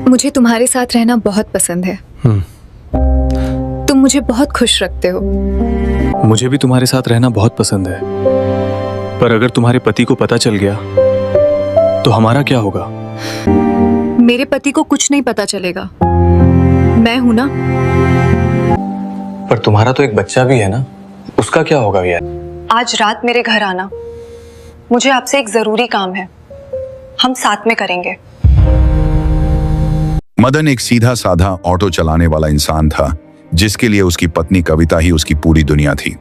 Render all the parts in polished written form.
मुझे तुम्हारे साथ रहना बहुत पसंद है। तुम मुझे बहुत खुश रखते हो। मुझे भी तुम्हारे साथ रहना बहुत पसंद है, पर अगर तुम्हारे पति को पता चल गया तो हमारा क्या होगा? मेरे पति को कुछ नहीं पता चलेगा, मैं हूं ना। पर तुम्हारा तो एक बच्चा भी है ना, उसका क्या होगा यार? आज रात मेरे घर आना, मुझे आपसे एक जरूरी काम है, हम साथ में करेंगे। मदन एक सीधा साधा ऑटो चलाने वाला इंसान था, जिसके लिए उसकी पत्नी कविता ही उसकी पूरी दुनिया थी।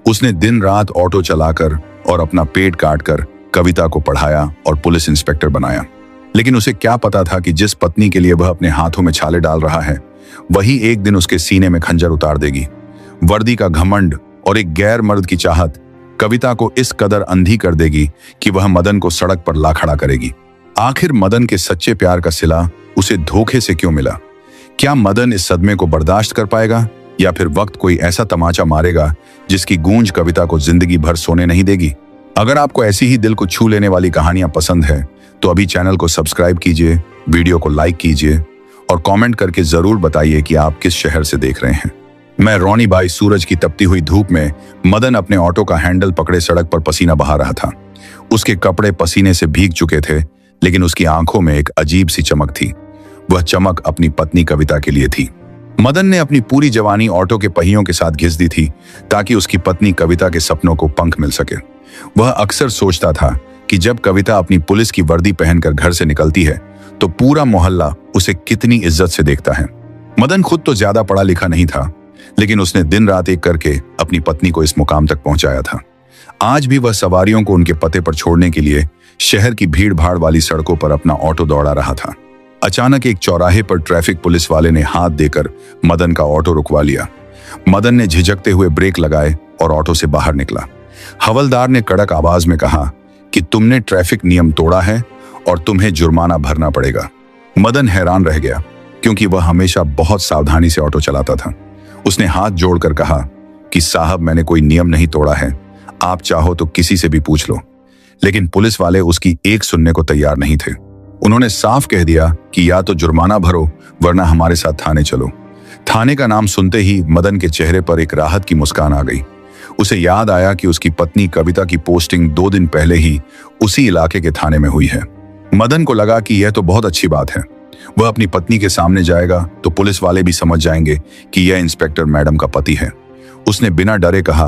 उसने दिन रात ऑटो चलाकर और अपना पेट काटकर कविता को पढ़ाया और पुलिस इंस्पेक्टर बनाया। लेकिन उसे क्या पता था कि जिस पत्नी के लिए वह अपने हाथों में छाले डाल रहा है, वही एक दिन उसके सीने में खंजर उतार देगी। वर्दी का घमंड और एक गैर मर्द की चाहत कविता को इस कदर अंधी कर देगी कि वह मदन को सड़क पर ला खड़ा करेगी। आखिर मदन के सच्चे प्यार का सिला उसे धोखे से क्यों मिला? क्या मदन इस सदमे को बर्दाश्त कर पाएगा, या फिर वक्त कोई ऐसा तमाचा मारेगा जिसकी गूंज कविता को जिंदगी भर सोने नहीं देगी? अगर आपको ऐसी ही दिल को छू लेने वाली कहानियां पसंद है तो अभी चैनल को सब्सक्राइब कीजिए, वीडियो को लाइक कीजिए और कमेंट करके जरूर बताइए कि आप किस शहर से देख रहे हैं। मैं रोनी भाई सूरज की तपती हुई धूप में मदन अपने ऑटो का हैंडल पकड़े सड़क पर पसीना बहा रहा था। उसके कपड़े पसीने से भीग चुके थे, लेकिन उसकी आंखों में एक अजीब सी चमक थी। वह चमक अपनी पत्नी कविता के लिए थी। मदन ने अपनी पूरी जवानी ऑटो के पहियों के साथ घिस दी थी ताकि उसकी पत्नी कविता के सपनों को पंख मिल सके। वह अक्सर सोचता था कि जब कविता अपनी पुलिस की वर्दी पहनकर घर से निकलती है तो पूरा मोहल्ला उसे कितनी इज्जत से देखता है। मदन खुद तो ज्यादा पढ़ा लिखा नहीं था, लेकिन उसने दिन रात एक करके अपनी पत्नी को इस मुकाम तक पहुंचाया था। आज भी वह सवारियों को उनके पते पर छोड़ने के लिए शहर की भीड़ भाड़ वाली सड़कों पर अपना ऑटो दौड़ा रहा था। अचानक एक चौराहे पर ट्रैफिक पुलिस वाले ने हाथ देकर मदन का ऑटो रुकवा लिया। मदन ने झिझकते हुए ब्रेक लगाए और ऑटो से बाहर निकला। हवलदार ने कड़क आवाज में कहा कि तुमने ट्रैफिक नियम तोड़ा है और तुम्हें जुर्माना भरना पड़ेगा। मदन हैरान रह गया, क्योंकि वह हमेशा बहुत सावधानी से ऑटो चलाता था। उसने हाथ जोड़कर कहा कि साहब, मैंने कोई नियम नहीं तोड़ा है, आप चाहो तो किसी से भी पूछ लो। लेकिन पुलिस वाले उसकी एक सुनने को तैयार नहीं थे। उन्होंने साफ कह दिया कि या तो जुर्माना भरो, वरना हमारे साथ थाने चलो। थाने का नाम सुनते ही मदन के चेहरे पर एक राहत की मुस्कान आ गई। उसे याद आया कि उसकी पत्नी कविता की पोस्टिंग 2 दिन पहले ही उसी इलाके के थाने में हुई है। मदन को लगा कि यह तो बहुत अच्छी बात है। वह अपनी पत्नी के सामने जाएगा तो पुलिस वाले भी समझ जाएंगे कि यह इंस्पेक्टर मैडम का पति है। उसने बिना डरे कहा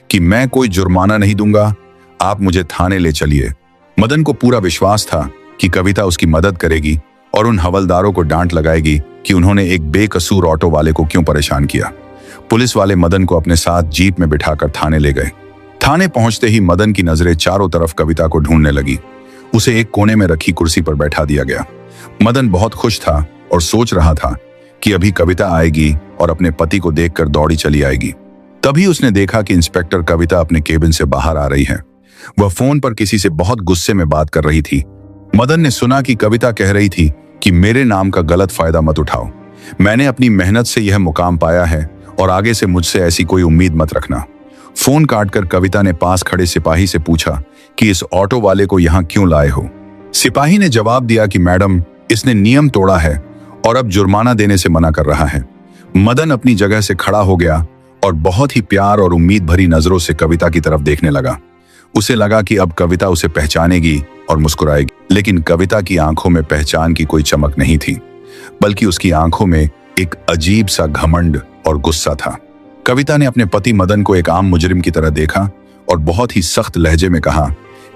कि मैं कोई जुर्माना नहीं दूंगा, आप मुझे थाने ले चलिए। मदन को पूरा विश्वास था कि कविता उसकी मदद करेगी और उन हवलदारों को डांट लगाएगी कि उन्होंने एक बेकसूर ऑटो वाले को क्यों परेशान किया। पुलिस वाले मदन को अपने साथ जीप में बिठाकर थाने ले गए। थाने पहुंचते ही मदन की नजरें चारों तरफ कविता को ढूंढने लगी। उसे एक कोने में रखी कुर्सी पर बैठा दिया गया। मदन बहुत खुश था और सोच रहा था कि अभी कविता आएगी और अपने पति को देखकर दौड़ी चली आएगी। तभी उसने देखा कि इंस्पेक्टर कविता अपने केबिन से बाहर आ रही है। वह फोन पर किसी से बहुत गुस्से में बात कर रही थी। मदन ने सुना कि कविता कह रही थी कि मेरे नाम का गलत फायदा मत उठाओ, मैंने अपनी मेहनत से यह मुकाम पाया है और आगे से मुझसे ऐसी कोई उम्मीद मत रखना। फोन काटकर कविता ने पास खड़े सिपाही से पूछा कि इस ऑटो वाले को यहाँ क्यों लाए हो। सिपाही ने जवाब दिया कि मैडम, इसने नियम तोड़ा है और अब जुर्माना देने से मना कर रहा है। मदन अपनी जगह से खड़ा हो गया और बहुत ही प्यार और उम्मीद भरी नजरों से कविता की तरफ देखने लगा। उसे लगा कि अब कविता उसे पहचानेगी और मुस्कुराएगी, लेकिन कविता की आंखों में पहचान की कोई चमक नहीं थी, बल्कि उसकी आंखों में एक अजीब सा घमंड और गुस्सा था। कविता ने अपने पति मदन को एक आम मुजरिम की तरह देखा और बहुत ही सख्त लहजे में कहा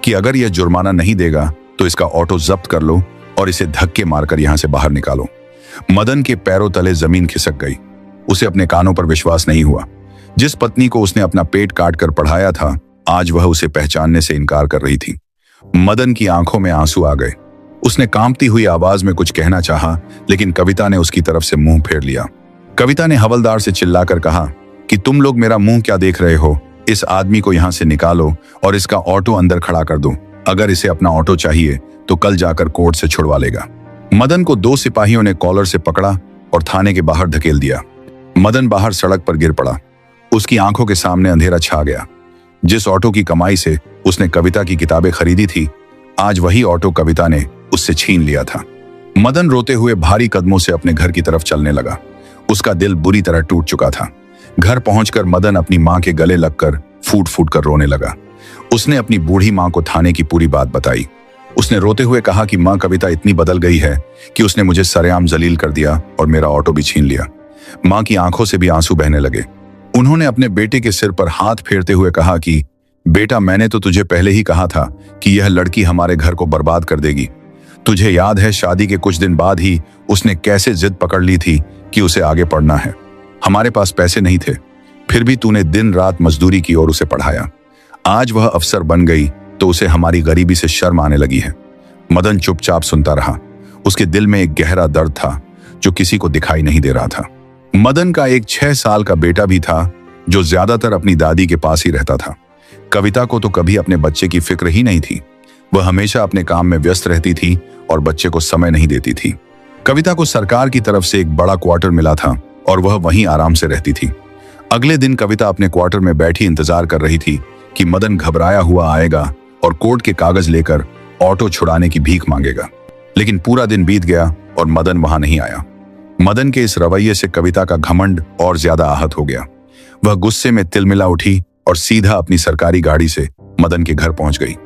कि अगर यह जुर्माना नहीं देगा तो इसका ऑटो जब्त कर लो और इसे धक्के मारकर यहां से बाहर निकालो। मदन के पैरों तले जमीन खिसक गई। उसे अपने कानों पर विश्वास नहीं हुआ। जिस पत्नी को उसने अपना पेट काटकर पढ़ाया था, आज वह उसे पहचानने से इनकार कर रही थी। मदन की आंखों में आंसू आ गए। उसने कांपती हुई आवाज में कुछ कहना चाहा, लेकिन कविता ने उसकी तरफ से मुंह फेर लिया। कविता ने हवलदार से चिल्लाकर कहा कि तुम लोग मेरा मुंह क्या देख रहे हो, इस आदमी को यहां से निकालो और इसका ऑटो अंदर खड़ा कर दो। अगर इसे अपना ऑटो चाहिए तो कल जाकर कोर्ट से छुड़वा लेगा। मदन को 2 सिपाहियों ने कॉलर से पकड़ा और थाने के बाहर धकेल दिया। मदन बाहर सड़क पर गिर पड़ा। उसकी आंखों के सामने अंधेरा छा गया। जिस ऑटो की कमाई से उसने कविता की किताबें खरीदी थी, आज वही ऑटो कविता ने उससे छीन लिया था। मदन रोते हुए भारी कदमों से अपने घर की तरफ चलने लगा। उसका दिल बुरी तरह टूट चुका था। घर पहुंचकर मदन अपनी मां के गले लगकर फूट फूट कर रोने लगा। उसने अपनी बूढ़ी मां को थाने की पूरी बात बताई। उसने रोते हुए कहा कि मां कविता इतनी बदल गई है कि उसने मुझे सरेआम जलील कर दिया और मेरा ऑटो भी छीन लिया। मां की आंखों से भी आंसू बहने लगे। उन्होंने अपने बेटे के सिर पर हाथ फेरते हुए कहा कि बेटा, मैंने तो तुझे पहले ही कहा था कि यह लड़की हमारे घर को बर्बाद कर देगी। तुझे याद है शादी के कुछ दिन बाद ही उसने कैसे जिद पकड़ ली थी कि उसे आगे पढ़ना है। हमारे पास पैसे नहीं थे, फिर भी तूने दिन रात मजदूरी की और उसे पढ़ाया। आज वह अफसर बन गई तो उसे हमारी गरीबी से शर्म आने लगी है। मदन चुपचाप सुनता रहा। उसके दिल में एक गहरा दर्द था जो किसी को दिखाई नहीं दे रहा था। मदन का एक 6 साल का बेटा भी था जो ज्यादातर अपनी दादी के पास ही रहता था। कविता को तो कभी अपने बच्चे की फिक्र ही नहीं थी। वह हमेशा अपने काम में व्यस्त रहती थी और बच्चे को समय नहीं देती थी। कविता को सरकार की तरफ से एक बड़ा क्वार्टर मिला था और वह वहीं आराम से रहती थी। अगले दिन कविता अपने क्वार्टर में बैठी इंतजार कर रही थी कि मदन घबराया हुआ आएगा और कोर्ट के कागज लेकर ऑटो छुड़ाने की भीख मांगेगा। लेकिन पूरा दिन बीत गया और मदन वहां नहीं आया। मदन के इस रवैये से कविता का घमंड और ज्यादा आहत हो गया। वह गुस्से में तिलमिला उठी और सीधा अपनी सरकारी गाड़ी से मदन के घर पहुंच गई।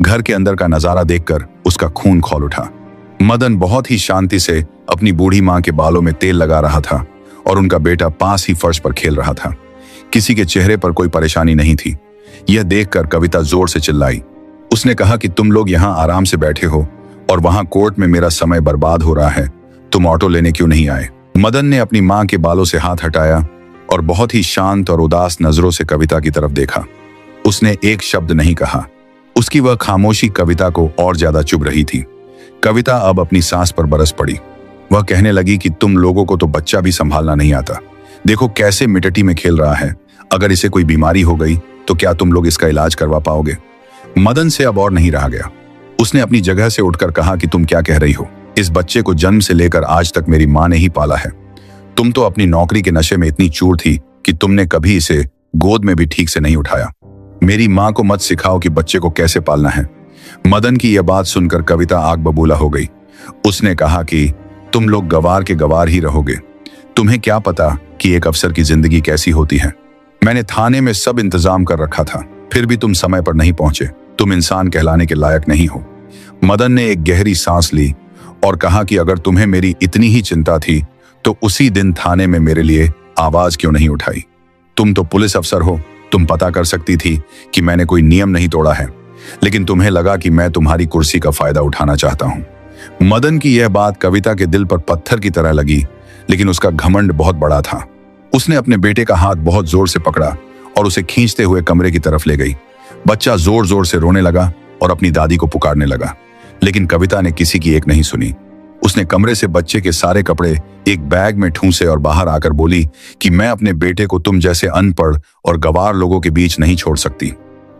घर के अंदर का नजारा देखकर उसका खून खौल उठा। मदन बहुत ही शांति से अपनी बूढ़ी मां के बालों में तेल लगा रहा था और उनका बेटा पास ही फर्श पर खेल रहा था। किसी के चेहरे पर कोई परेशानी नहीं थी। यह देखकर कविता जोर से चिल्लाई। उसने कहा कि तुम लोग यहाँ आराम से बैठे हो और वहां कोर्ट में मेरा समय बर्बाद हो रहा है। तुम ऑटो लेने क्यों नहीं आए? मदन ने अपनी मां के बालों से हाथ हटाया और बहुत ही शांत और उदास नजरों से कविता की तरफ देखा। उसने एक शब्द नहीं कहा। उसकी वह खामोशी कविता को और ज्यादा चुभ रही थी। कविता अब अपनी सांस पर बरस पड़ी। वह कहने लगी कि तुम लोगों को तो बच्चा भी संभालना नहीं आता। देखो कैसे मिट्टी में खेल रहा है। अगर इसे कोई बीमारी हो गई तो क्या तुम लोग इसका इलाज करवा पाओगे? मदन से अब और नहीं रहा गया। उसने अपनी जगह से उठकर कहा कि तुम क्या कह रही हो? इस बच्चे को जन्म से लेकर आज तक मेरी मां ने ही पाला है। तुम तो अपनी नौकरी के नशे में इतनी चूर थी कि तुमने कभी इसे गोद में भी ठीक से नहीं उठाया। मेरी मां को मत सिखाओ कि बच्चे को कैसे पालना है। मदन की यह बात सुनकर कविता आग बबूला हो गई। उसने कहा कि तुम लोग गवार के गवार ही रहोगे। तुम्हें क्या पता कि एक अफसर की जिंदगी कैसी होती है। मैंने थाने में सब इंतजाम कर रखा था, फिर भी तुम समय पर नहीं पहुंचे। तुम इंसान कहलाने के लायक नहीं हो। मदन ने एक गहरी सांस ली और कहा कि अगर तुम्हें मेरी इतनी ही चिंता थी तो उसी दिन थाने में मेरे लिए आवाज क्यों नहीं उठाई? तुम तो पुलिस अफसर हो, तुम पता कर सकती थी कि मैंने कोई नियम नहीं तोड़ा है, लेकिन तुम्हें लगा कि मैं तुम्हारी कुर्सी का फायदा उठाना चाहता हूं। मदन की यह बात कविता के दिल पर पत्थर की तरह लगी, लेकिन उसका घमंड बहुत बड़ा था। उसने अपने बेटे का हाथ बहुत जोर से पकड़ा और उसे खींचते हुए कमरे की तरफ ले गई। बच्चा जोर जोर से रोने लगा और अपनी दादी को पुकारने लगा, लेकिन कविता ने किसी की एक नहीं सुनी। उसने कमरे से बच्चे के सारे कपड़े एक बैग में ठूंसे और बाहर आकर बोली कि मैं अपने बेटे को तुम जैसे अनपढ़ और गवार लोगों के बीच नहीं छोड़ सकती।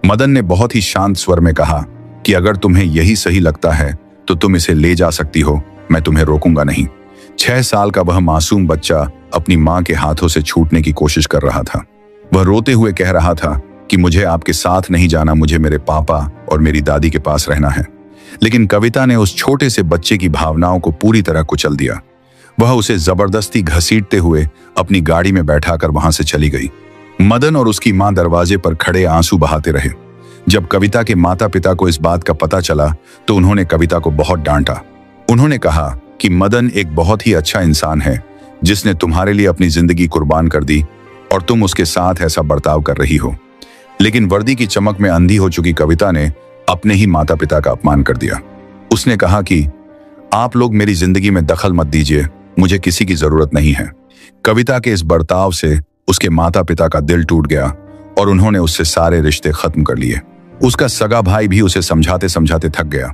मदन ने बहुत ही शांत स्वर में कहा कि अगर तुम्हें यही सही लगता है तो तुम इसे ले जा सकती हो, मैं तुम्हें रोकूंगा नहीं। 6 साल का वह मासूम बच्चा अपनी मां के हाथों से छूटने की कोशिश कर रहा था। वह रोते हुए कह रहा था कि मुझे आपके साथ नहीं जाना, मुझे मेरे पापा और मेरी दादी के पास रहना है। लेकिन कविता ने उस छोटे से बच्चे की भावनाओं को पूरी तरह कुचल दिया। वह उसे जबरदस्ती घसीटते हुए अपनी गाड़ी में बैठाकर वहां से चली गई। मदन और उसकी मां दरवाजे पर खड़े आंसू बहाते रहे। जब कविता के माता पिता को इस बात का पता चला तो उन्होंने कविता को बहुत डांटा। उन्होंने कहा कि मदन एक बहुत ही अच्छा इंसान है जिसने तुम्हारे लिए अपनी जिंदगी कुर्बान कर दी और तुम उसके साथ ऐसा बर्ताव कर रही हो। लेकिन वर्दी की चमक में अंधी हो चुकी कविता ने अपने ही माता पिता का अपमान कर दिया। उसने कहा कि आप लोग मेरी जिंदगी में दखल मत दीजिए, मुझे किसी की जरूरत नहीं है। कविता के इस बर्ताव से उसके माता पिता का दिल टूट गया और उन्होंने उससे सारे रिश्ते खत्म कर लिए। उसका सगा भाई भी उसे समझाते समझाते थक गया,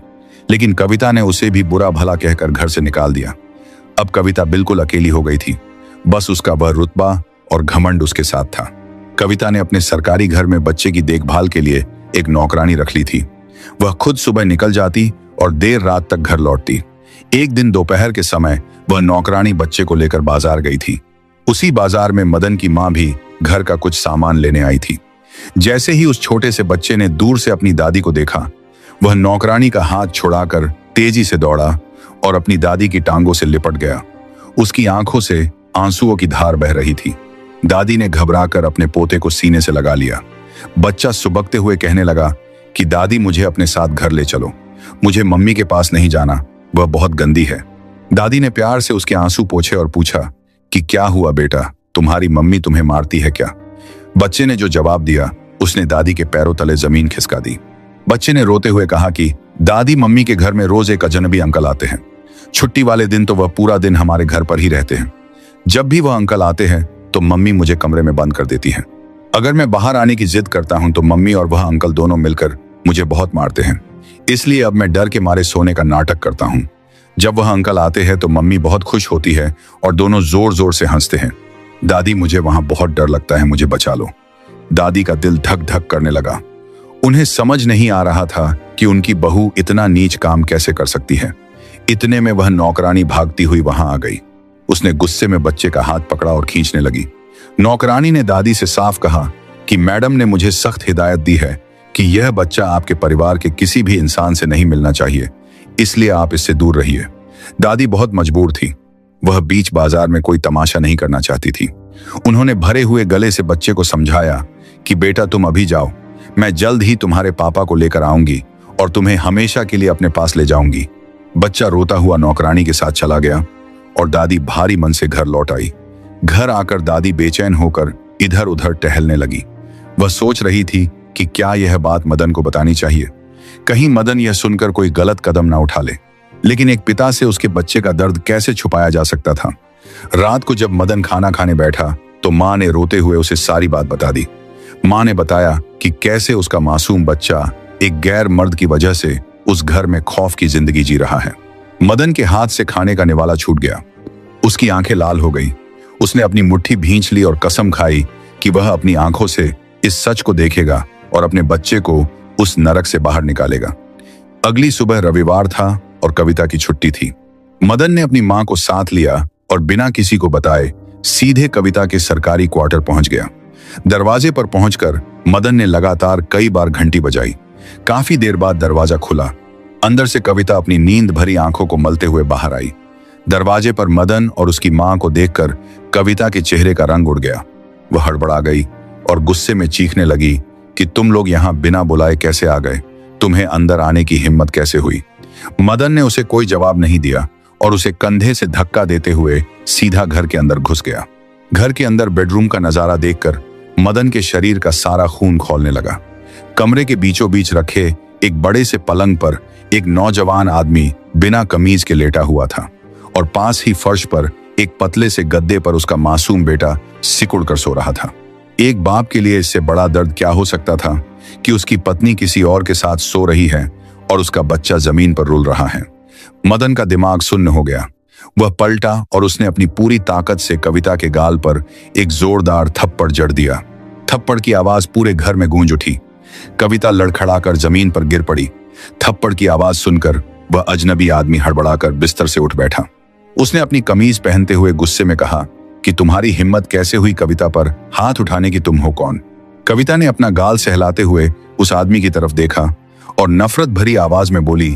लेकिन कविता ने उसे भी बुरा भला कहकर घर से निकाल दिया। अब कविता बिल्कुल अकेली हो गई थी। बस उसका वह रुतबा और घमंड उसके साथ था। कविता ने अपने सरकारी घर में बच्चे की देखभाल के लिए एक नौकरानी रख ली थी। वह खुद सुबह निकल जाती और देर रात तक घर लौटती। एक दिन दोपहर के समय वह नौकरानी बच्चे को लेकर बाजार गई थी। उसी बाजार में मदन की मां भी घर का कुछ सामान लेने आई थी। जैसे ही उस छोटे से बच्चे ने दूर से अपनी दादी को देखा, वह नौकरानी का हाथ छुड़ाकर तेजी से दौड़ा और अपनी दादी की टांगों से लिपट गया। उसकी आंखों से आंसुओं की धार बह रही थी। दादी ने घबराकर अपने पोते को सीने से लगा लिया। बच्चा सुबकते हुए कहने लगा कि दादी मुझे अपने साथ घर ले चलो, मुझे मम्मी के पास नहीं जाना, वह बहुत गंदी है। दादी ने प्यार से उसके आंसू पोंछे और पूछा कि क्या हुआ बेटा, तुम्हारी मम्मी तुम्हें मारती है क्या? बच्चे ने जो जवाब दिया उसने दादी के पैरों तले जमीन खिसका दी। बच्चे ने रोते हुए कहा कि दादी, मम्मी के घर में रोज एक अजनबी अंकल आते हैं। छुट्टी वाले दिन तो वह पूरा दिन हमारे घर पर ही रहते हैं। जब भी वह अंकल आते हैं तो मम्मी मुझे कमरे में बंद कर देती है। अगर मैं बाहर आने की जिद करता हूं तो मम्मी और वह अंकल दोनों मिलकर मुझे बहुत मारते हैं। इसलिए अब मैं डर के मारे सोने का नाटक करता हूं। जब वह अंकल आते हैं तो मम्मी बहुत खुश होती है और दोनों जोर जोर से हंसते हैं। दादी, मुझे वहां बहुत डर लगता है, मुझे बचा लो। दादी का दिल धक धक करने लगा। उन्हें समझ नहीं आ रहा था कि उनकी बहू इतना नीच काम कैसे कर सकती है। इतने में वह नौकरानी भागती हुई वहां आ गई। उसने गुस्से में बच्चे का हाथ पकड़ा और खींचने लगी। नौकरानी ने दादी से साफ कहा कि मैडम ने मुझे सख्त हिदायत दी है कि यह बच्चा आपके परिवार के किसी भी इंसान से नहीं मिलना चाहिए, इसलिए आप इससे दूर रहिए। दादी बहुत मजबूर थी। वह बीच बाजार में कोई तमाशा नहीं करना चाहती थी। उन्होंने भरे हुए गले से बच्चे को समझाया कि बेटा, तुम अभी जाओ, मैं जल्द ही तुम्हारे पापा को लेकर आऊंगी और तुम्हें हमेशा के लिए अपने पास ले जाऊंगी। बच्चा रोता हुआ नौकरानी के साथ चला गया और दादी भारी मन से घर लौट आई। घर आकर दादी बेचैन होकर इधर उधर टहलने लगी। वह सोच रही थी कि क्या यह बात मदन को बतानी चाहिए, कहीं मदन यह सुनकर कोई गलत कदम ना उठा ले। लेकिन एक पिता से उसके बच्चे का दर्द कैसे छुपाया जा सकता था। रात को जब मदन खाना खाने बैठा तो मां ने रोते हुए उसे सारी बात बता दी। मां ने बताया कि कैसे उसका मासूम बच्चा एक गैर मर्द की वजह से उस घर में खौफ की जिंदगी जी रहा है। मदन के हाथ से खाने का निवाला छूट गया। उसकी आंखें लाल हो गई। उसने अपनी मुट्ठी भींच ली और कसम खाई कि वह अपनी आंखों से इस सच को देखेगा और अपने बच्चे को उस नरक से बाहर निकालेगा। अगली सुबह रविवार था और कविता की छुट्टी थी। मदन ने अपनी मां को साथ लिया और बिना किसी को बताए सीधे कविता के सरकारी क्वार्टर पहुंच गया। दरवाजे पर पहुंचकर मदन ने लगातार कई बार घंटी बजाई। काफी देर बाद दरवाजा खुला। अंदर से कविता अपनी नींद भरी आंखों को मलते हुए बाहर आई। दरवाजे पर मदन और उसकी मां को देखकर कविता के चेहरे का रंग उड़ गया। वह हड़बड़ा गई और गुस्से में चीखने लगी कि तुम लोग यहां बिना बुलाए कैसे आ गए? तुम्हें अंदर आने की हिम्मत कैसे हुई? मदन ने उसे कोई जवाब नहीं दिया और उसे कंधे से धक्का देते हुए सीधा घर के अंदर घुस गया। घर के अंदर बेडरूम का नजारा देखकर मदन के शरीर का सारा खून खौलने लगा। कमरे के बीचों बीच रखे एक बड़े से पलंग पर एक नौजवान आदमी बिना कमीज के लेटा हुआ था और पास ही फर्श पर एक पतले से गद्दे पर उसका मासूम बेटा सिकुड़ कर सो रहा था। एक बाप के लिए इससे बड़ा दर्द क्या हो सकता था कि उसकी पत्नी किसी और के साथ सो रही है और उसका बच्चा जमीन पर रुल रहा है। मदन का दिमाग सुन्न हो गया। वह पलटा और उसने अपनी पूरी ताकत से कविता के गाल पर एक जोरदार थप्पड़ जड़ दिया। थप्पड़ की आवाज पूरे घर में गूंज उठी। कविता लड़खड़ाकर जमीन पर गिर पड़ी। थप्पड़ की आवाज सुनकर वह अजनबी आदमी हड़बड़ाकर बिस्तर से उठ बैठा। उसने अपनी कमीज पहनते हुए गुस्से में कहा कि तुम्हारी हिम्मत कैसे हुई कविता पर हाथ उठाने की? तुम हो कौन? कविता ने अपना गाल सहलाते हुए उस आदमी की तरफ देखा और नफरत भरी आवाज में बोली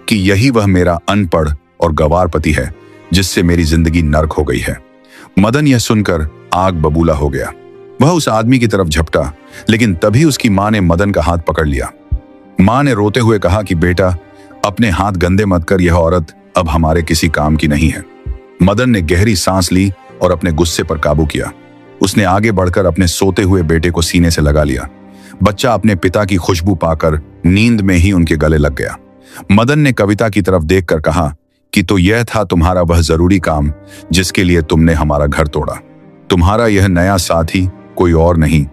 कि यही वह मेरा अनपढ़ और गंवार पति है जिससे मेरी जिंदगी नर्क हो गई है। मदन यह सुनकर आग बबूला हो गया। वह उस आदमी की तरफ झपटा, लेकिन तभी उसकी मां ने मदन का हाथ पकड़ लिया। मां ने रोते हुए कहा कि बेटा, अपने हाथ गंदे मत कर, यह औरत अब हमारे किसी काम की नहीं है। मदन ने गहरी सांस ली और अपने गुस्से पर काबू किया। उसने आगे बढ़कर अपने सोते हुए बेटे को सीने से लगा लिया। बच्चा अपने पिता की खुशबू पाकर नींद में ही उनके गले लग गया। मदन ने कविता की तरफ देखकर कहा कि तो यह था तुम्हारा वह जरूरी काम जिसके लिए तुमने हमारा घर तोड़ा। तुम्हारा यह नया साथी कोई और नहीं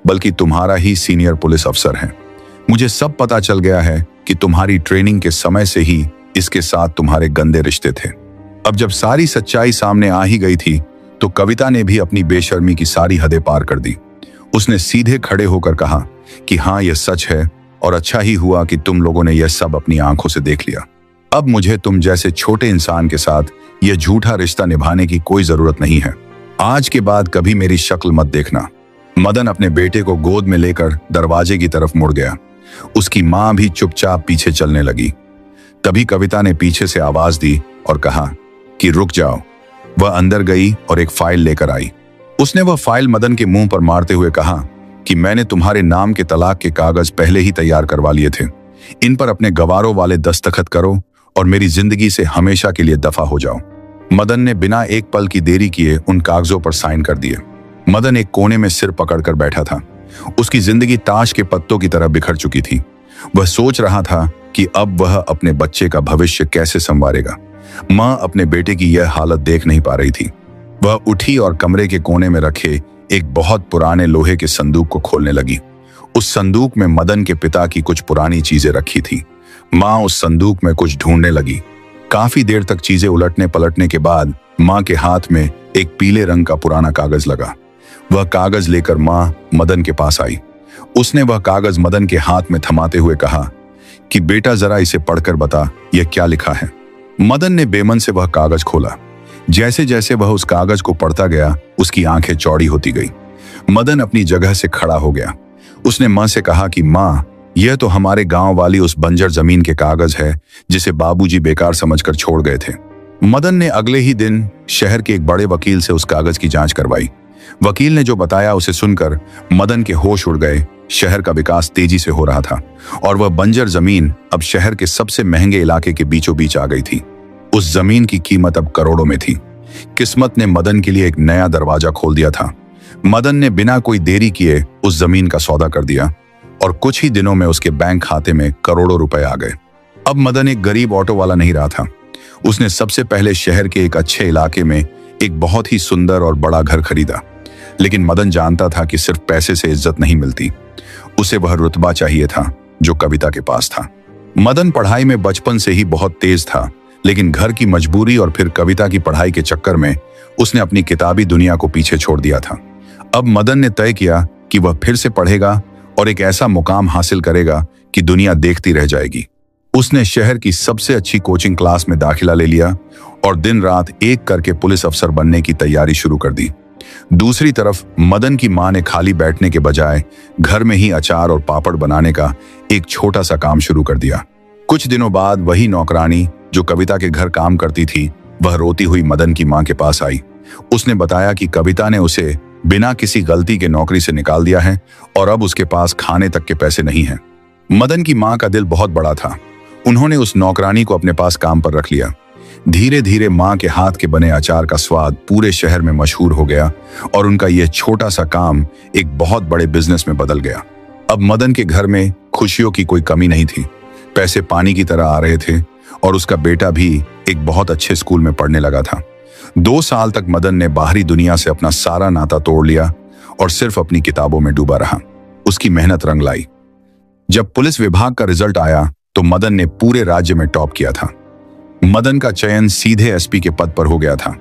बल्कि तुम्हारा ही सीनियर पुलिस अफसर है। मुझे सब पता चल गया है कि तुम्हारी ट्रेनिंग के समय से ही इसके साथ तुम्हारे गंदे रिश्ते थे। अब जब सारी सच्चाई सामने आ ही गई थी तो कविता ने भी अपनी बेशर्मी की सारी हदें पार कर दी। उसने सीधे खड़े होकर कहा कि हाँ, यह सच है और अच्छा ही हुआ कि तुम लोगों ने यह सब अपनी आंखों से देख लिया। अब मुझे तुम जैसे छोटे इंसान के साथ यह झूठा रिश्ता निभाने की कोई जरूरत नहीं है। आज के बाद कभी मेरी शक्ल मत देखना। मदन अपने बेटे को गोद में लेकर दरवाजे की तरफ मुड़ गया। उसकी मां भी चुपचाप पीछे चलने लगी। तभी कविता ने पीछे से आवाज दी और कहा कि रुक जाओ। वह अंदर गई और एक फाइल लेकर आई। उसने वह फाइल मदन के मुंह पर मारते हुए कहा कि मैंने तुम्हारे नाम के तलाक के कागज पहले ही तैयार करवा लिए थे। इन पर अपने गवारों वाले दस्तखत करो और मेरी जिंदगी से हमेशा के लिए दफा हो जाओ। मदन ने बिना एक पल की देरी किए उन कागजों पर साइन कर दिए। मदन एक कोने में सिर पकड़कर बैठा था। उसकी जिंदगी ताश के पत्तों की तरह बिखर चुकी थी। वह सोच रहा था कि अब वह अपने बच्चे का भविष्य कैसे संवारेगा। मां अपने बेटे की यह हालत देख नहीं पा रही थी। वह उठी और कमरे के कोने में रखे एक बहुत पुराने लोहे के संदूक को खोलने लगी। उस संदूक में मदन के पिता की कुछ पुरानी चीजें रखी थी। मां उस संदूक में कुछ ढूंढने लगी। काफी देर तक चीजें उलटने पलटने के बाद मां के हाथ में एक पीले रंग का पुराना कागज लगा। वह कागज लेकर मां मदन के पास आई। उसने वह कागज मदन के हाथ में थमाते हुए कहा कि बेटा जरा इसे पढ़कर बता, यह क्या लिखा है। मदन ने बेमन से वह कागज खोला। जैसे जैसे वह उस कागज को पढ़ता गया, उसकी आंखें चौड़ी होती गई। मदन अपनी जगह से खड़ा हो गया। उसने मां से कहा कि मां, यह तो हमारे गांव वाली उस बंजर जमीन के कागज है जिसे बाबूजी बेकार समझकर छोड़ गए थे। मदन ने अगले ही दिन शहर के एक बड़े वकील से उस कागज की जांच करवाई। वकील ने जो बताया उसे सुनकर मदन के होश उड़ गए। शहर का विकास तेजी से हो रहा था और वह बंजर जमीन अब शहर के सबसे महंगे इलाके के बीचों बीच आ गई थी। उस जमीन की कीमत अब करोड़ों में थी। किस्मत ने मदन के लिए एक नया दरवाजा खोल दिया था। मदन ने बिना कोई देरी किए उस जमीन का सौदा कर दिया और कुछ ही दिनों में उसके बैंक खाते में करोड़ों रुपए आ गए। अब मदन एक गरीब ऑटो वाला नहीं रहा था। उसने सबसे पहले शहर के एक अच्छे इलाके में एक बहुत ही सुंदर और बड़ा घर खरीदा। लेकिन मदन जानता था कि सिर्फ पैसे से इज्जत नहीं मिलती। उसे वह रुतबा चाहिए था जो कविता के पास था। मदन पढ़ाई में बचपन से ही बहुत तेज था, लेकिन घर की मजबूरी और फिर कविता की पढ़ाई के चक्कर में उसने अपनी किताबी दुनिया को पीछे छोड़ दिया था। अब मदन ने तय किया कि वह फिर से पढ़ेगा और एक ऐसा मुकाम हासिल करेगा कि दुनिया देखती रह जाएगी। उसने शहर की सबसे अच्छी कोचिंग क्लास में दाखिला ले लिया और दिन रात एक करके पुलिस अफसर बनने की तैयारी शुरू कर दी। दूसरी तरफ मदन की मां ने खाली बैठने के बजाय घर में ही अचार और पापड़ बनाने का एक छोटा सा काम शुरू कर दिया। कुछ दिनों बाद वही नौकरानी जो कविता के घर काम करती थी, वह रोती हुई मदन की मां के पास आई। उसने बताया कि कविता ने उसे बिना किसी गलती के नौकरी से निकाल दिया है और अब उसके पास खाने तक के पैसे नहीं हैं। मदन की मां का दिल बहुत बड़ा था। उन्होंने उस नौकरानी को अपने पास काम पर रख लिया। धीरे धीरे मां के हाथ के बने अचार का स्वाद पूरे शहर में मशहूर हो गया और उनका यह छोटा सा काम एक बहुत बड़े बिजनेस में बदल गया। अब मदन के घर में खुशियों की कोई कमी नहीं थी। पैसे पानी की तरह आ रहे थे और उसका बेटा भी एक बहुत अच्छे स्कूल में पढ़ने लगा था। 2 साल तक मदन ने बाहरी दुनिया से अपना सारा नाता तोड़ लिया और सिर्फ अपनी किताबों में डूबा रहा। उसकी मेहनत रंग लाई। जब पुलिस विभाग का रिजल्ट आया तो मदन ने पूरे राज्य में टॉप किया था। मदन का चयन सीधे एसपी के पद पर हो गया था।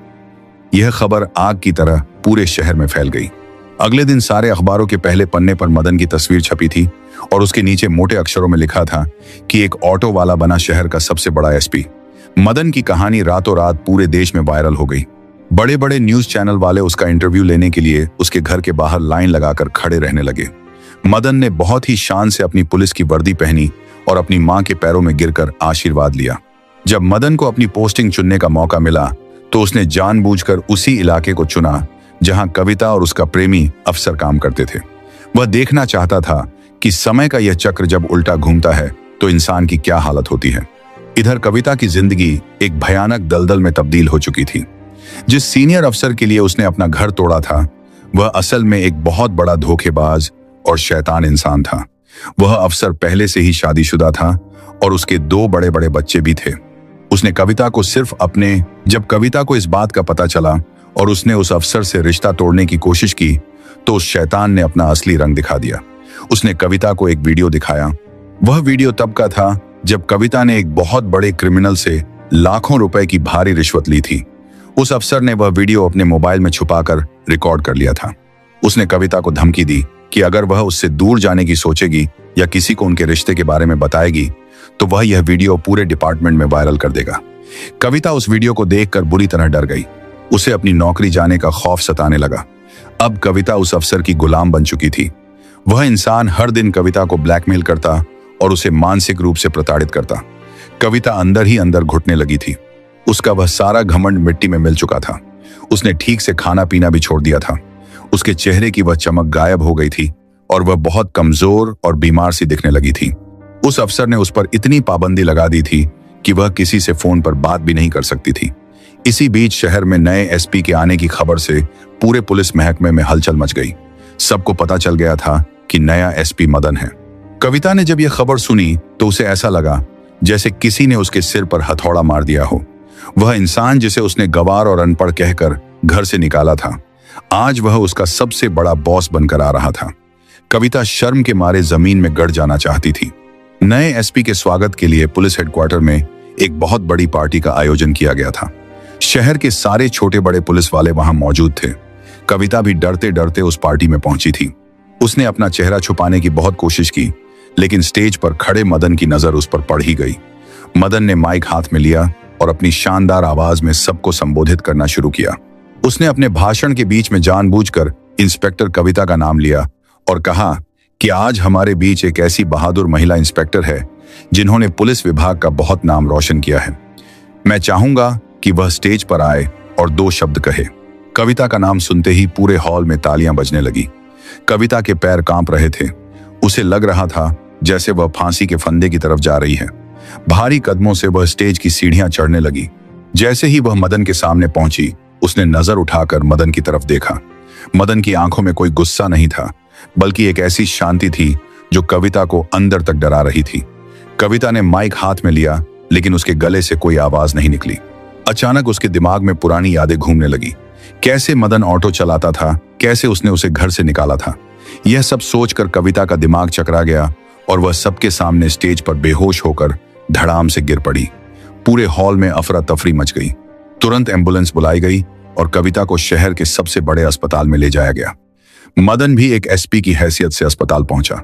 यह खबर आग की तरह पूरे शहर में फैल गई। अगले दिन सारे अखबारों के पहले पन्ने पर मदन की तस्वीर छपी थी और उसके नीचे मोटे अक्षरों में लिखा था कि एक ऑटो वाला बना शहर का सबसे बड़ा एसपी। मदन की कहानी रातों रात पूरे देश में वायरल हो गई। बड़े बड़े न्यूज चैनल वाले उसका इंटरव्यू लेने के लिए उसके घर के बाहर लाइन लगाकर खड़े रहने लगे। मदन ने बहुत ही शान से अपनी पुलिस की वर्दी पहनी और अपनी मां के पैरों में गिरकर आशीर्वाद लिया। जब मदन को अपनी पोस्टिंग चुनने का मौका मिला तो उसने जानबूझकर उसी इलाके को चुना जहां कविता और उसका प्रेमी अफसर काम करते थे। वह देखना चाहता था कि समय का यह चक्र जब उल्टा घूमता है तो इंसान की क्या हालत होती है। इधर कविता की जिंदगी एक भयानक दलदल में तब्दील हो चुकी थी। जिस सीनियर अफसर के लिए उसने अपना घर तोड़ा था, वह असल में एक बहुत बड़ा धोखेबाज और शैतान इंसान था। वह अफसर पहले से ही शादीशुदा था और उसके 2 बड़े बड़े बच्चे भी थे। उसने कविता को जब कविता को इस बात का पता चला और उसने उस अफसर से रिश्ता तोड़ने की कोशिश की तो उस शैतान ने अपना असली रंग दिखा दिया। उसने कविता को एक वीडियो दिखाया। वह वीडियो तब का था जब कविता ने एक बहुत बड़े क्रिमिनल से लाखों रुपए की भारी रिश्वत ली थी। उस अफसर ने वह वीडियो अपने मोबाइल में छुपाकर रिकॉर्ड कर लिया था। उसने कविता को धमकी दी कि अगर वह उससे दूर जाने की सोचेगी या किसी को उनके रिश्ते के बारे में बताएगी तो वह यह वीडियो पूरे डिपार्टमेंट में वायरल कर देगा। कविता उस वीडियो को देखकर बुरी तरह डर गई। उसे अपनी नौकरी जाने का खौफ सताने लगा। अब कविता उस अफसर की गुलाम बन चुकी थी। वह इंसान हर दिन कविता को ब्लैकमेल करता और उसे मानसिक रूप से प्रताड़ित करता। कविता अंदर ही अंदर घुटने लगी थी। उसका वह सारा घमंड मिट्टी में मिल चुका था। उसने ठीक से खाना पीना भी छोड़ दिया था। उसके चेहरे की वह चमक गायब हो गई थी और वह बहुत कमजोर और बीमार सी दिखने लगी थी। उस अफसर ने उस पर इतनी पाबंदी लगा दी थी कि वह किसी से फोन पर बात भी नहीं कर सकती थी। इसी बीच शहर में नए एसपी के आने की खबर से पूरे पुलिस महकमे में हलचल मच गई। सबको पता चल गया था कि नया एसपी मदन है। कविता ने जब यह खबर सुनी तो उसे ऐसा लगा जैसे किसी ने उसके सिर पर हथौड़ा मार दिया हो। वह इंसान जिसे उसने गवार और अनपढ़ कहकर घर से निकाला था, आज वह उसका सबसे बड़ा बॉस बनकर आ रहा था। कविता शर्म के मारे जमीन में गड़ जाना चाहती थी। नए एसपी के स्वागत के लिए पुलिस हेडक्वार्टर में एक बहुत बड़ी पार्टी का आयोजन किया गया था। शहर के सारे छोटे बड़े पुलिस वाले वहां मौजूद थे। कविता भी डरते डरते उस पार्टी में पहुंची थी। उसने अपना चेहरा छुपाने की बहुत कोशिश की, लेकिन स्टेज पर खड़े मदन की नजर उस पर पड़ ही गई। मदन ने माइक हाथ में लिया और अपनी शानदार आवाज में सबको संबोधित करना शुरू किया। उसने अपने भाषण के बीच में जानबूझकर इंस्पेक्टर कविता का नाम लिया और कहा कि आज हमारे बीच एक ऐसी बहादुर महिला इंस्पेक्टर है जिन्होंने पुलिस विभाग का बहुत नाम रोशन किया है। मैं चाहूंगा कि वह स्टेज पर आए और 2 शब्द कहे। कविता का नाम सुनते ही पूरे हॉल में तालियां बजने लगी। कविता के पैर कांप रहे थे। उसे लग रहा था जैसे वह फांसी के फंदे की तरफ जा रही है। भारी कदमों से वह स्टेज की सीढ़ियां चढ़ने लगी। जैसे ही वह मदन के सामने पहुंची, उसने नजर उठाकर मदन की तरफ देखा। मदन की आंखों में कोई गुस्सा नहीं था, बल्कि एक ऐसी शांति थी जो कविता को अंदर तक डरा रही थी। कविता ने माइक हाथ में लिया, लेकिन उसके गले से कोई आवाज नहीं निकली। अचानक उसके दिमाग में पुरानी यादें घूमने लगी। कैसे मदन ऑटो चलाता था, कैसे उसने उसे घर से निकाला था। यह सब सोचकर कविता का दिमाग चकरा गया और वह सबके सामने स्टेज पर बेहोश होकर धड़ाम से गिर पड़ी। पूरे हॉल में अफरा तफरी मच गई। तुरंत एम्बुलेंस बुलाई गई और कविता को शहर के सबसे बड़े अस्पताल में ले जाया गया। मदन भी एक एसपी की हैसियत से अस्पताल पहुंचा।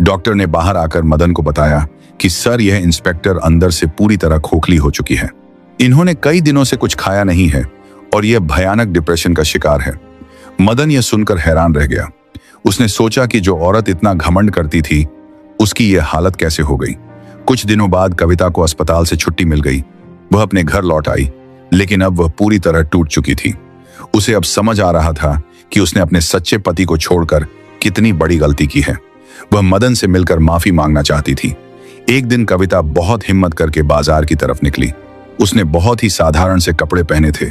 डॉक्टर ने बाहर आकर मदन को बताया कि सर, यह इंस्पेक्टर अंदर से पूरी तरह खोखली हो चुकी है। इन्होंने कई दिनों से कुछ खाया नहीं है और यह भयानक डिप्रेशन का शिकार है। मदन यह सुनकर हैरान रह गया। उसने सोचा कि जो औरत इतना घमंड करती थी, उसकी यह हालत कैसे हो गई। कुछ दिनों बाद कविता को अस्पताल से छुट्टी मिल गई। वह अपने घर लौट आई, लेकिन अब वह पूरी तरह टूट चुकी थी। उसे अब समझ आ रहा था कि उसने अपने सच्चे पति को छोड़कर कितनी बड़ी गलती की है। वह मदन से मिलकर माफी मांगना चाहती थी। एक दिन कविता बहुत हिम्मत करके बाजार की तरफ निकली। उसने बहुत ही साधारण से कपड़े पहने थे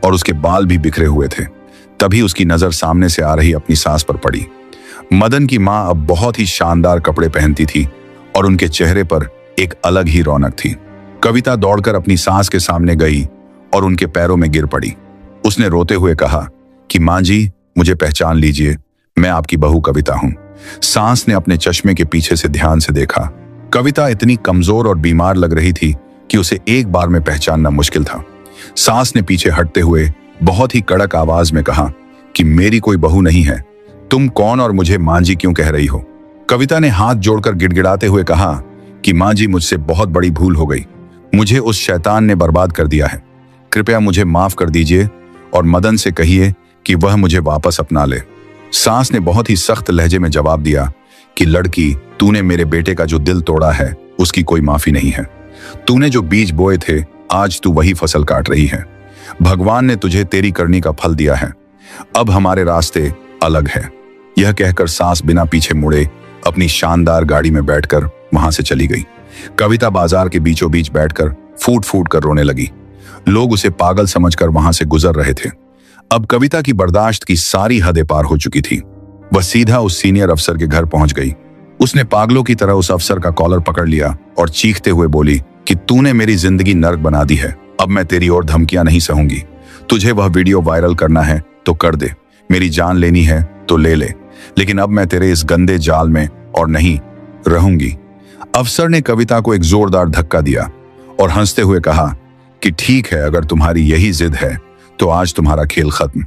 और उसके बाल भी बिखरे हुए थे। तभी उसकी नजर सामने से आ रही अपनी सास पर पड़ी। मदन की मां अब बहुत ही शानदार कपड़े पहनती थी और उनके चेहरे पर एक अलग ही रौनक थी। कविता दौड़कर अपनी सास के सामने गई और उनके पैरों में गिर पड़ी। उसने रोते हुए कहा कि मां जी, मुझे पहचान लीजिए, मैं आपकी बहू कविता हूं। सास ने अपने चश्मे के पीछे से ध्यान से देखा। कविता इतनी कमजोर और बीमार लग रही थी कि उसे एक बार में पहचानना मुश्किल था। सास ने पीछे हटते हुए बहुत ही कड़क आवाज में कहा कि मेरी कोई बहू नहीं है, तुम कौन और मुझे मां जी क्यों कह रही हो। कविता ने हाथ जोड़कर गिड़गिड़ाते हुए कहा कि मां जी, मुझसे बहुत बड़ी भूल हो गई। मुझे उस शैतान ने बर्बाद कर दिया है। कृपया मुझे माफ कर दीजिए और मदन से कहिए कि वह मुझे वापस अपना ले। सास ने बहुत ही सख्त लहजे में जवाब दिया कि लड़की, तूने मेरे बेटे का जो दिल तोड़ा है, उसकी कोई माफी नहीं है। तूने जो बीज बोए थे, आज तू वही फसल काट रही है। भगवान ने तुझे तेरी करनी का फल दिया है। अब हमारे रास्ते अलग है। यह कहकर सास बिना पीछे मुड़े अपनी शानदार गाड़ी में बैठकर वहां से चली गई। कविता बाजार के बीचों बीच बैठकर फूट फूट कर रोने लगी। लोग उसे पागल समझकर वहां से गुजर रहे थे। अब कविता की बर्दाश्त की सारी हदें पार हो चुकी थी। वह सीधा उस सीनियर अफसर के घर पहुंच गई। उसने पागलों की तरह उस अफसर का कॉलर पकड़ लिया और चीखते हुए बोली कि तूने मेरी जिंदगी नर्क बना दी है। अब मैं तेरी और धमकियां नहीं सहूंगी। तुझे वह वीडियो वायरल करना है तो कर दे, मेरी जान लेनी है तो ले ले, लेकिन अब मैं तेरे इस गंदे जाल में और नहीं रहूंगी। अफसर ने कविता को एक जोरदार धक्का दिया और हंसते हुए कहा कि ठीक है, अगर तुम्हारी यही जिद है तो आज तुम्हारा खेल खत्म।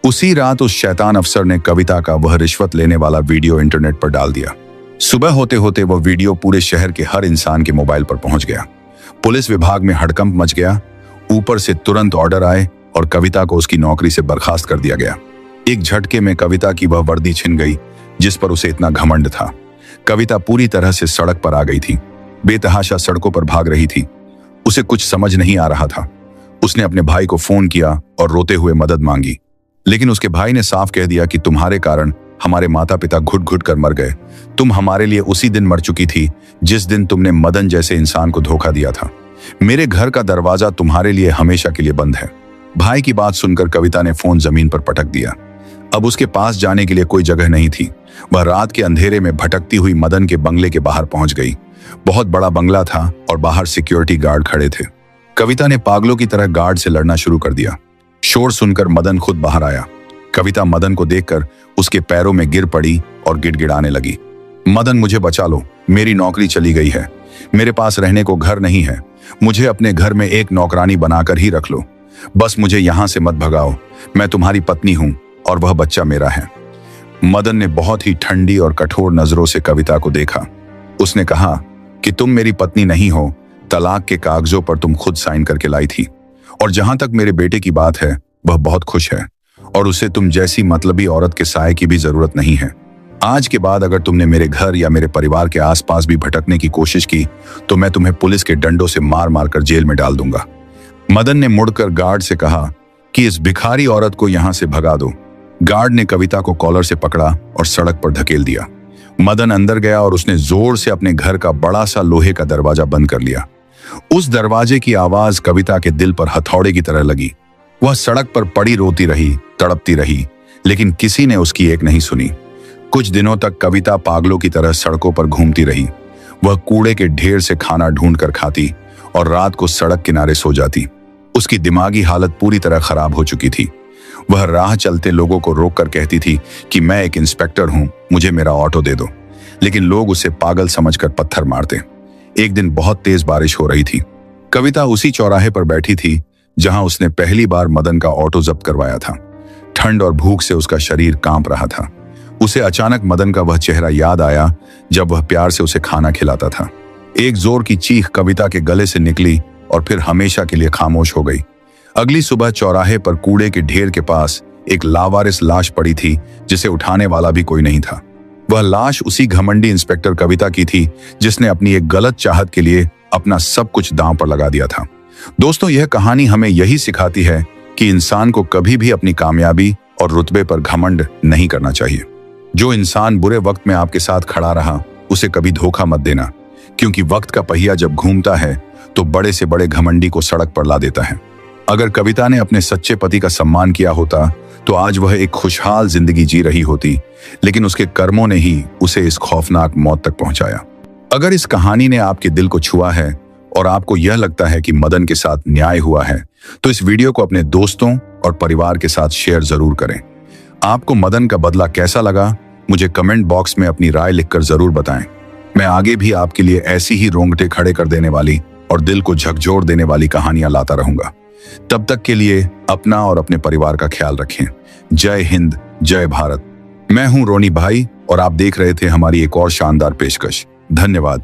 उसी रात उस शैतान अफसर ने कविता का वह रिश्वत लेने वाला वीडियो इंटरनेट पर डाल दिया। सुबह होते होते वह वीडियो पूरे शहर के हर इंसान के मोबाइल पर पहुंच गया। पुलिस विभाग में हड़कंप मच गया। ऊपर से तुरंत ऑर्डर आए और कविता को उसकी नौकरी से बर्खास्त कर दिया गया। एक झटके में कविता की वह वर्दी छिन गई जिस पर उसे इतना घमंड था। कविता पूरी तरह से सड़क पर आ गई थी। बेतहाशा सड़कों पर भाग रही थी उसे कुछ समझ नहीं आ रहा था। उसने अपने भाई को फोन किया और रोते हुए मदद मांगी, लेकिन उसके भाई ने साफ कह दिया कि तुम्हारे कारण हमारे माता पिता घुट घुट कर मर गए। तुम हमारे लिए उसी दिन मर चुकी थी जिस दिन तुमने मदन जैसे इंसान को धोखा दिया था। मेरे घर का दरवाजा तुम्हारे लिए हमेशा के लिए बंद है। भाई की बात सुनकर कविता ने फोन जमीन पर पटक दिया। अब उसके पास जाने के लिए कोई जगह नहीं थी। वह रात के अंधेरे में भटकती हुई मदन के बंगले के बाहर पहुंच गई। बहुत बड़ा बंगला था और बाहर सिक्योरिटी गार्ड खड़े थे। कविता ने पागलों की तरह गार्ड से लड़ना शुरू कर दिया। शोर सुनकर मदन खुद बाहर आया। कविता मदन को देखकर उसके पैरों में गिर पड़ी और गिड़गिड़ाने लगी। मदन, मुझे बचा लो, मेरी नौकरी चली गई है, मेरे पास रहने को घर नहीं है, मुझे अपने घर में एक नौकरानी बनाकर ही रख लो, बस मुझे यहां से मत भगाओ, मैं तुम्हारी पत्नी हूं और वह बच्चा मेरा है। मदन ने बहुत ही ठंडी और कठोर नजरों से कविता को देखा। उसने कहा कि तुम मेरी पत्नी नहीं हो, तलाक के कागजों पर तुम खुद साइन करके लाई थी, और जहां तक मेरे बेटे की बात है वह बहुत खुश है और उसे तुम जैसी मतलबी औरत के साय की भी जरूरत नहीं है। आज के बाद अगर तुमने मेरे घर या मेरे परिवार के आसपास भी भटकने की कोशिश की तो मैं तुम्हें पुलिस के डंडों से मार मार कर जेल में डाल दूंगा। मदन ने मुड़कर गार्ड से कहा कि इस भिखारी औरत को यहां से भगा दो। गार्ड ने कविता को कॉलर से पकड़ा और सड़क पर धकेल दिया। मदन अंदर गया और उसने जोर से अपने घर का बड़ा सा लोहे का दरवाजा बंद कर लिया। उस दरवाजे की आवाज कविता के दिल पर हथौड़े की तरह लगी। वह सड़क पर पड़ी रोती रही, तड़पती रही, लेकिन किसी ने उसकी एक नहीं सुनी। कुछ दिनों तक कविता पागलों की तरह सड़कों पर घूमती रही। वह कूड़े के ढेर से खाना ढूंढकर खाती और रात को सड़क किनारे सो जाती। उसकी दिमागी हालत पूरी तरह खराब हो चुकी थी। वह राह चलते लोगों को रोककर कहती थी कि मैं एक इंस्पेक्टर हूं, मुझे मेरा ऑटो दे दो, लेकिन लोग उसे पागल समझकर पत्थर मारते। एक दिन बहुत तेज बारिश हो रही थी। कविता उसी चौराहे पर बैठी थी जहां उसने पहली बार मदन का ऑटो जब्त करवाया था। ठंड और भूख से उसका शरीर कांप रहा था। उसे अचानक मदन का वह चेहरा याद आया जब वह प्यार से उसे खाना खिलाता था। एक जोर की चीख कविता के गले से निकली और फिर हमेशा के लिए खामोश हो गई। अगली सुबह चौराहे पर कूड़े के ढेर के पास एक लावारिस लाश पड़ी थी जिसे उठाने वाला भी कोई नहीं था। वह लाश उसी घमंडी इंस्पेक्टर कविता की थी जिसने अपनी एक गलत चाहत के लिए अपना सब कुछ दांव पर लगा दिया था। दोस्तों, यह कहानी हमें यही सिखाती है कि इंसान को कभी भी अपनी कामयाबी और रुतबे पर घमंड नहीं करना चाहिए। जो इंसान बुरे वक्त में आपके साथ खड़ा रहा उसे कभी धोखा मत देना, क्योंकि वक्त का पहिया जब घूमता है तो बड़े से बड़े घमंडी को सड़क पर ला देता है। अगर कविता ने अपने सच्चे पति का सम्मान किया होता तो आज वह एक खुशहाल जिंदगी जी रही होती, लेकिन उसके कर्मों ने ही उसे इस खौफनाक मौत तक पहुंचाया। अगर इस कहानी ने आपके दिल को छुआ है और आपको यह लगता है कि मदन के साथ न्याय हुआ है, तो इस वीडियो को अपने दोस्तों और परिवार के साथ शेयर जरूर करें। आपको मदन का बदला कैसा लगा, मुझे कमेंट बॉक्स में अपनी राय लिखकर जरूर बताएं। मैं आगे भी आपके लिए ऐसी ही रोंगटे खड़े कर देने वाली और दिल को झकझोर देने वाली कहानियां लाता रहूंगा। तब तक के लिए अपना और अपने परिवार का ख्याल रखें। जय हिंद, जय भारत। मैं हूं रोनी भाई और आप देख रहे थे हमारी एक और शानदार पेशकश। धन्यवाद।